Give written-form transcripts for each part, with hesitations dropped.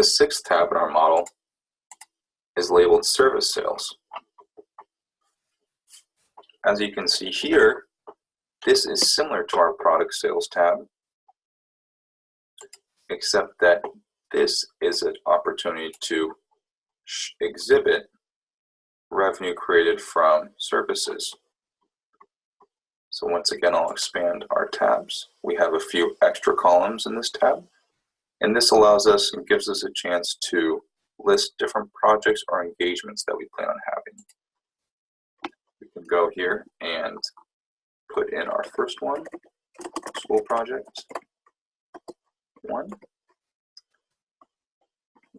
The sixth tab in our model is labeled Service Sales. As you can see here, this is similar to our Product Sales tab, except that this is an opportunity to exhibit revenue created from services. So once again, I'll expand our tabs. We have a few extra columns in this tab, and this allows us and gives us a chance to list different projects or engagements that we plan on having. We can go here and put in our first one, school project 1.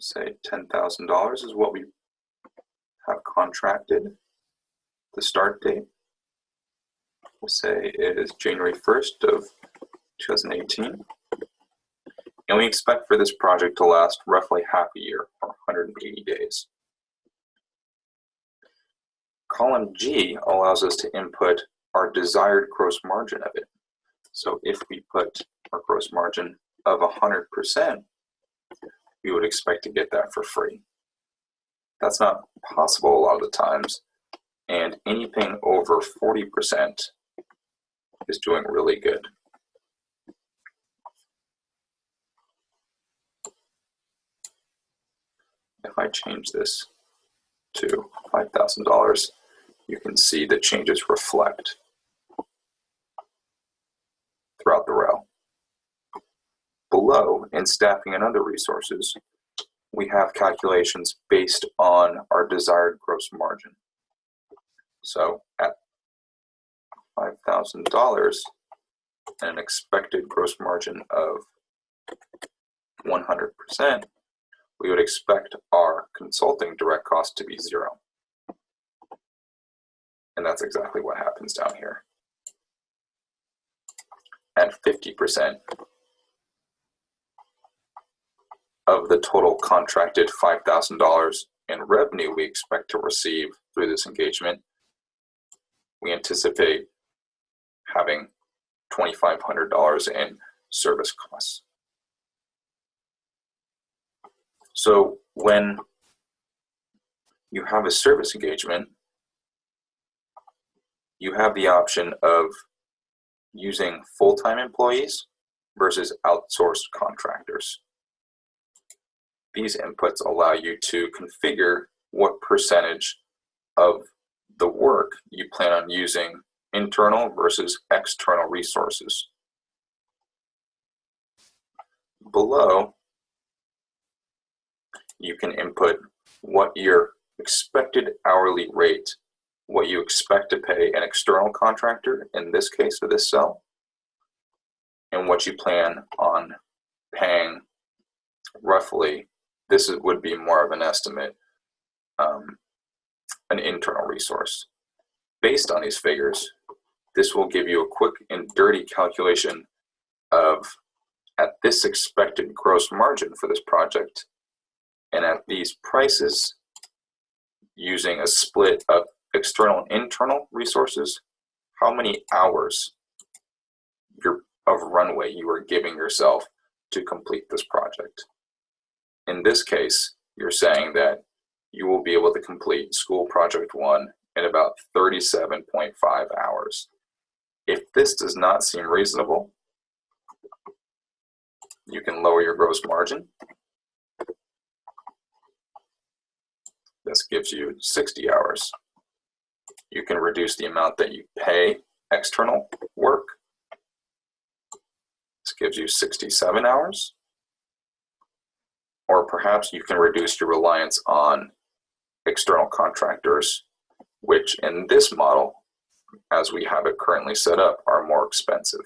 Say $10,000 is what we have contracted. The start date, we'll say it is January 1st of 2018. And we expect for this project to last roughly half a year, or 180 days. Column G allows us to input our desired gross margin of it. So if we put our gross margin of 100%, we would expect to get that for free. That's not possible a lot of the times, and anything over 40% is doing really good. If I change this to $5,000, you can see the changes reflect throughout the row. Below, in staffing and other resources, we have calculations based on our desired gross margin. So at $5,000 and an expected gross margin of 100%, we would expect our consulting direct cost to be 0. And that's exactly what happens down here. At 50% of the total contracted $5,000 in revenue we expect to receive through this engagement, we anticipate having $2,500 in service costs. So when you have a service engagement, you have the option of using full-time employees versus outsourced contractors. These inputs allow you to configure what percentage of the work you plan on using internal versus external resources. Below, you can input what your expected hourly rate, what you expect to pay an external contractor, in this case for this cell, and what you plan on paying roughly. This would be more of an estimate, an internal resource. Based on these figures, this will give you a quick and dirty calculation of, at this expected gross margin for this project, and at these prices, using a split of external and internal resources, how many hours of runway you are giving yourself to complete this project. In this case, you're saying that you will be able to complete school project 1 in about 37.5 hours. If this does not seem reasonable, you can lower your gross margin. This gives you 60 hours. You can reduce the amount that you pay external work. This gives you 67 hours. Or perhaps you can reduce your reliance on external contractors, which in this model, as we have it currently set up, are more expensive.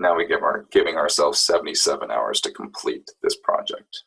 Now we are giving ourselves 77 hours to complete this project.